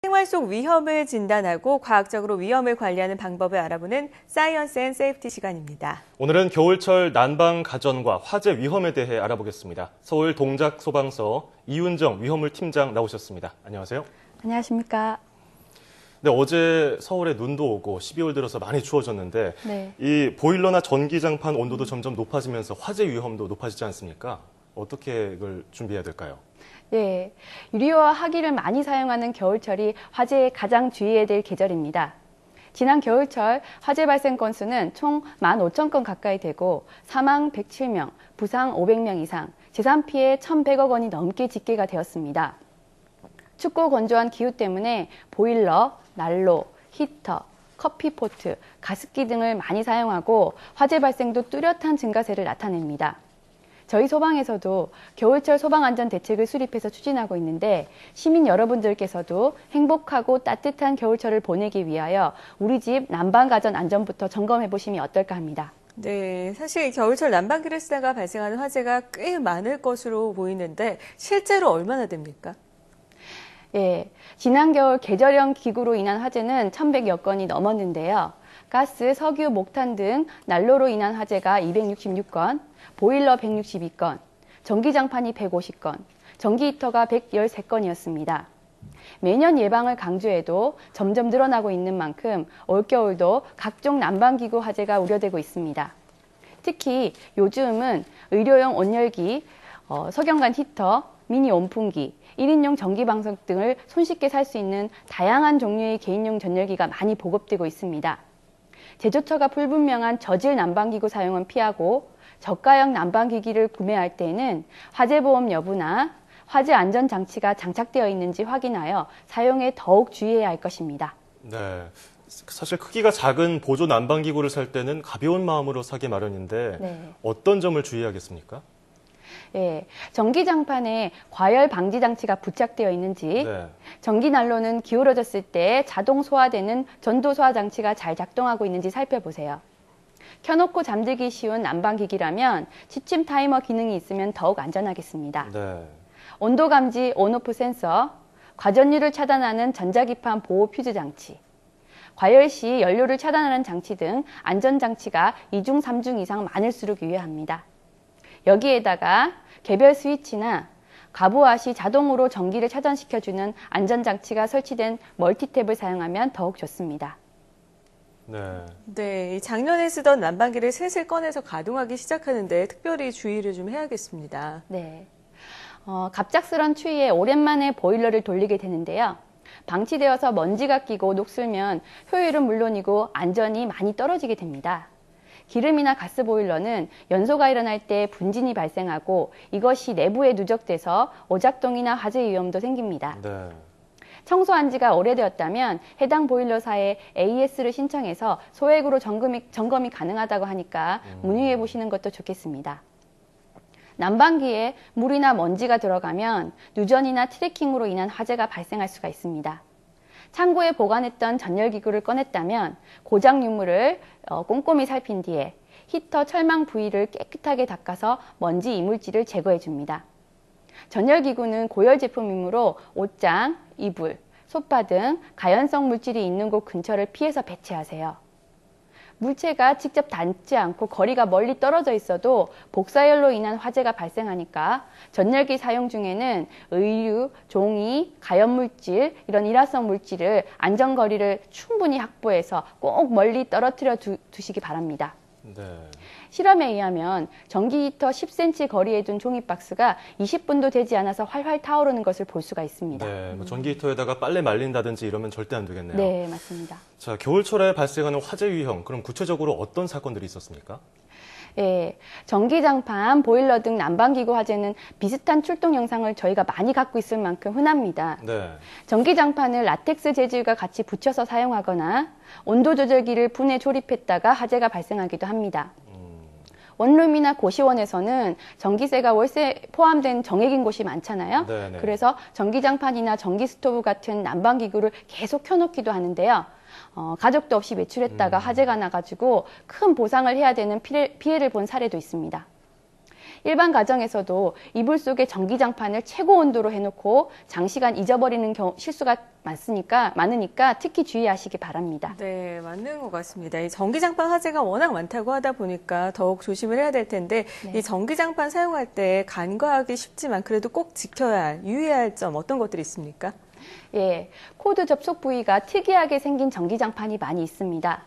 생활 속 위험을 진단하고 과학적으로 위험을 관리하는 방법을 알아보는 사이언스 앤 세이프티 시간입니다. 오늘은 겨울철 난방 가전과 화재 위험에 대해 알아보겠습니다. 서울 동작소방서 이윤정 위험물 팀장 나오셨습니다. 안녕하세요. 안녕하십니까. 네, 어제 서울에 눈도 오고 12월 들어서 많이 추워졌는데 네. 이 보일러나 전기장판 온도도 점점 높아지면서 화재 위험도 높아지지 않습니까? 어떻게 이걸 준비해야 될까요? 예, 유리와 화기를 많이 사용하는 겨울철이 화재에 가장 주의해야 될 계절입니다. 지난 겨울철 화재 발생 건수는 총 15,000건 가까이 되고 사망 107명, 부상 500명 이상, 재산 피해 1,100억 원이 넘게 집계가 되었습니다. 춥고 건조한 기후 때문에 보일러, 난로, 히터, 커피포트, 가습기 등을 많이 사용하고 화재 발생도 뚜렷한 증가세를 나타냅니다. 저희 소방에서도 겨울철 소방안전 대책을 수립해서 추진하고 있는데 시민 여러분들께서도 행복하고 따뜻한 겨울철을 보내기 위하여 우리 집 난방가전 안전부터 점검해 보시면 어떨까 합니다. 네, 사실 겨울철 난방기를 쓰다가 발생하는 화재가 꽤 많을 것으로 보이는데 실제로 얼마나 됩니까? 예, 지난 겨울 계절형 기구로 인한 화재는 1,100여 건이 넘었는데요. 가스, 석유, 목탄 등 난로로 인한 화재가 266건, 보일러 162건, 전기장판이 150건, 전기히터가 113건이었습니다. 매년 예방을 강조해도 점점 늘어나고 있는 만큼 올겨울도 각종 난방기구 화재가 우려되고 있습니다. 특히 요즘은 의료용 온열기, 석영관 히터, 미니 온풍기, 1인용 전기방석 등을 손쉽게 살 수 있는 다양한 종류의 개인용 전열기가 많이 보급되고 있습니다. 제조처가 불분명한 저질 난방기구 사용은 피하고 저가형 난방기기를 구매할 때에는 화재보험 여부나 화재 안전장치가 장착되어 있는지 확인하여 사용에 더욱 주의해야 할 것입니다. 네, 사실 크기가 작은 보조 난방기구를 살 때는 가벼운 마음으로 사기 마련인데 네. 어떤 점을 주의해야겠습니까? 예, 전기장판에 과열 방지 장치가 부착되어 있는지, 네. 전기난로는 기울어졌을 때 자동 소화되는 전도 소화 장치가 잘 작동하고 있는지 살펴보세요. 켜놓고 잠들기 쉬운 난방기기라면 취침 타이머 기능이 있으면 더욱 안전하겠습니다. 네. 온도 감지 온오프 센서, 과전류를 차단하는 전자기판 보호 퓨즈 장치, 과열 시 연료를 차단하는 장치 등 안전장치가 2중, 3중 이상 많을수록 유효합니다. 여기에다가 개별 스위치나 가부화 시 자동으로 전기를 차단시켜주는 안전장치가 설치된 멀티탭을 사용하면 더욱 좋습니다. 네, 작년에 쓰던 난방기를 슬슬 꺼내서 가동하기 시작하는데 특별히 주의를 좀 해야겠습니다. 네, 갑작스런 추위에 오랜만에 보일러를 돌리게 되는데요. 방치되어서 먼지가 끼고 녹슬면 효율은 물론이고 안전이 많이 떨어지게 됩니다. 기름이나 가스보일러는 연소가 일어날 때 분진이 발생하고 이것이 내부에 누적돼서 오작동이나 화재 위험도 생깁니다. 네. 청소한 지가 오래되었다면 해당 보일러사에 AS를 신청해서 소액으로 점검이 가능하다고 하니까 문의해 보시는 것도 좋겠습니다. 난방기에 물이나 먼지가 들어가면 누전이나 트래킹으로 인한 화재가 발생할 수가 있습니다. 창고에 보관했던 전열기구를 꺼냈다면 고장 유물을 꼼꼼히 살핀 뒤에 히터 철망 부위를 깨끗하게 닦아서 먼지 이물질을 제거해 줍니다. 전열기구는 고열 제품이므로 옷장, 이불, 소파 등 가연성 물질이 있는 곳 근처를 피해서 배치하세요. 물체가 직접 닿지 않고 거리가 멀리 떨어져 있어도 복사열로 인한 화재가 발생하니까 전열기 사용 중에는 의류, 종이, 가연물질, 이런 일화성 물질을 안전거리를 충분히 확보해서 꼭 멀리 떨어뜨려 두시기 바랍니다. 네. 실험에 의하면 전기 히터 10cm 거리에 둔 종이박스가 20분도 되지 않아서 활활 타오르는 것을 볼 수가 있습니다. 네, 뭐 전기 히터에다가 빨래 말린다든지 이러면 절대 안 되겠네요. 네, 맞습니다. 자, 겨울철에 발생하는 화재 위험, 그럼 구체적으로 어떤 사건들이 있었습니까? 예, 전기장판, 보일러 등 난방기구 화재는 비슷한 출동 영상을 저희가 많이 갖고 있을 만큼 흔합니다. 네. 전기장판을 라텍스 재질과 같이 붙여서 사용하거나 온도조절기를 분해 조립했다가 화재가 발생하기도 합니다. 원룸이나 고시원에서는 전기세가 월세 포함된 정액인 곳이 많잖아요. 네네. 그래서 전기장판이나 전기스토브 같은 난방기구를 계속 켜놓기도 하는데요. 가족도 없이 매출했다가 화재가 나가지고 큰 보상을 해야 되는 피해를 본 사례도 있습니다. 일반 가정에서도 이불 속에 전기장판을 최고 온도로 해놓고 장시간 잊어버리는 실수가 많으니까 특히 주의하시기 바랍니다. 네, 맞는 것 같습니다. 이 전기장판 화재가 워낙 많다고 하다 보니까 더욱 조심을 해야 될 텐데 네. 이 전기장판 사용할 때 간과하기 쉽지만 그래도 꼭 지켜야 할, 유의해야 할 점 어떤 것들이 있습니까? 예, 코드 접속 부위가 특이하게 생긴 전기장판이 많이 있습니다.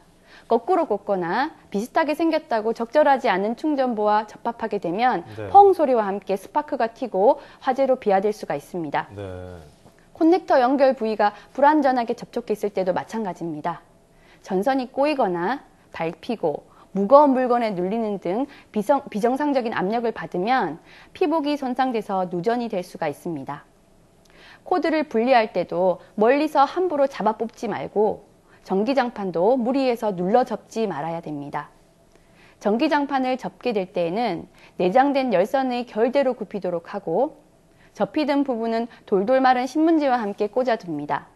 거꾸로 꽂거나 비슷하게 생겼다고 적절하지 않은 충전부와 접합하게 되면 네. 펑 소리와 함께 스파크가 튀고 화재로 비화될 수가 있습니다. 네. 커넥터 연결 부위가 불완전하게 접촉했을 때도 마찬가지입니다. 전선이 꼬이거나 밟히고 무거운 물건에 눌리는 등 비정상적인 압력을 받으면 피복이 손상돼서 누전이 될 수가 있습니다. 코드를 분리할 때도 멀리서 함부로 잡아 뽑지 말고 전기장판도 무리해서 눌러 접지 말아야 됩니다. 전기장판을 접게 될 때에는 내장된 열선의 결대로 굽히도록 하고 접히던 부분은 돌돌 마른 신문지와 함께 꽂아둡니다.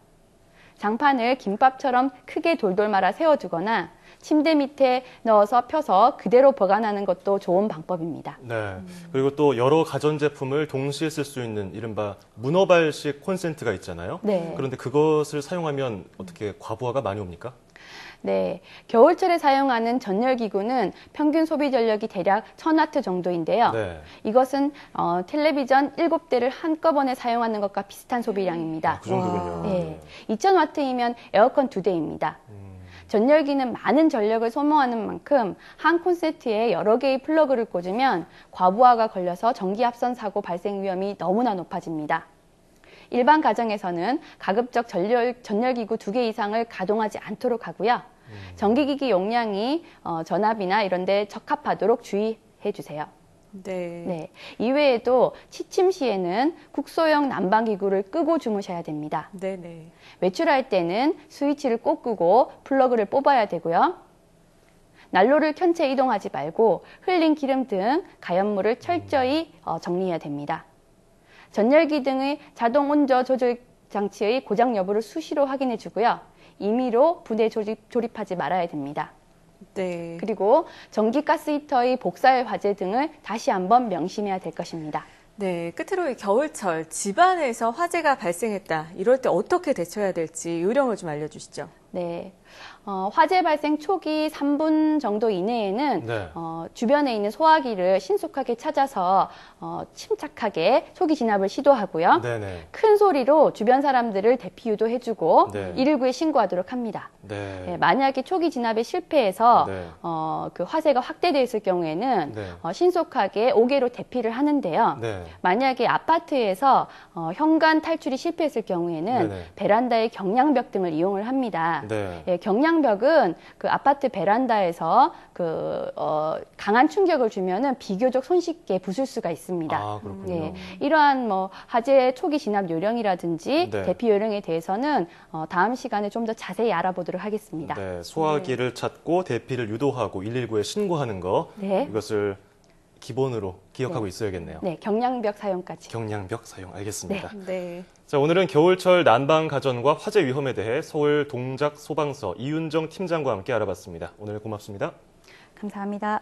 장판을 김밥처럼 크게 돌돌 말아 세워두거나 침대 밑에 넣어서 펴서 그대로 보관하는 것도 좋은 방법입니다. 네. 그리고 또 여러 가전제품을 동시에 쓸 수 있는 이른바 문어발식 콘센트가 있잖아요. 네. 그런데 그것을 사용하면 어떻게 과부하가 많이 옵니까? 네, 겨울철에 사용하는 전열기구는 평균 소비 전력이 대략 1000W 정도인데요. 네. 이것은 텔레비전 7대를 한꺼번에 사용하는 것과 비슷한 소비량입니다. 그 정도군요. 네, 2000W이면 에어컨 2대입니다. 전열기는 많은 전력을 소모하는 만큼 한 콘센트에 여러 개의 플러그를 꽂으면 과부하가 걸려서 전기합선 사고 발생 위험이 너무나 높아집니다. 일반 가정에서는 가급적 전열기구 2개 이상을 가동하지 않도록 하고요. 전기기기 용량이 전압이나 이런 데 적합하도록 주의해 주세요. 네. 네. 이외에도 취침 시에는 국소형 난방기구를 끄고 주무셔야 됩니다. 네네. 외출할 때는 스위치를 꼭 끄고 플러그를 뽑아야 되고요. 난로를 켠 채 이동하지 말고 흘린 기름 등 가연물을 철저히 정리해야 됩니다. 전열기 등의 자동 온도 조절 장치의 고장 여부를 수시로 확인해 주고요. 임의로 분해 조립하지 말아야 됩니다. 네. 그리고 전기 가스 히터의 복사열 화재 등을 다시 한번 명심해야 될 것입니다. 네, 끝으로 이 겨울철 집안에서 화재가 발생했다. 이럴 때 어떻게 대처해야 될지 요령을 좀 알려주시죠. 네, 화재 발생 초기 3분 정도 이내에는 네. 주변에 있는 소화기를 신속하게 찾아서 침착하게 초기 진압을 시도하고요. 네네. 큰 소리로 주변 사람들을 대피 유도해주고 네. 119에 신고하도록 합니다. 네. 네, 만약에 초기 진압에 실패해서 네. 그 화재가 확대되어 있을 경우에는 네. 신속하게 5개로 대피를 하는데요. 네. 만약에 아파트에서 현관 탈출이 실패했을 경우에는 네네. 베란다의 경량벽 등을 이용을 합니다. 네. 예, 경량벽은 그 아파트 베란다에서 강한 충격을 주면은 비교적 손쉽게 부술 수가 있습니다. 아, 그렇군요. 예, 이러한 화재 초기 진압 요령이라든지 네. 대피 요령에 대해서는 다음 시간에 좀 더 자세히 알아보도록 하겠습니다. 네, 소화기를 찾고 대피를 유도하고 119에 신고하는 거 네. 이것을 기본으로 기억하고 있어야겠네요. 네, 경량벽 사용까지. 경량벽 사용 알겠습니다. 네. 자, 오늘은 겨울철 난방 가전과 화재 위험에 대해 서울 동작소방서 이윤정 팀장과 함께 알아봤습니다. 오늘 고맙습니다. 감사합니다.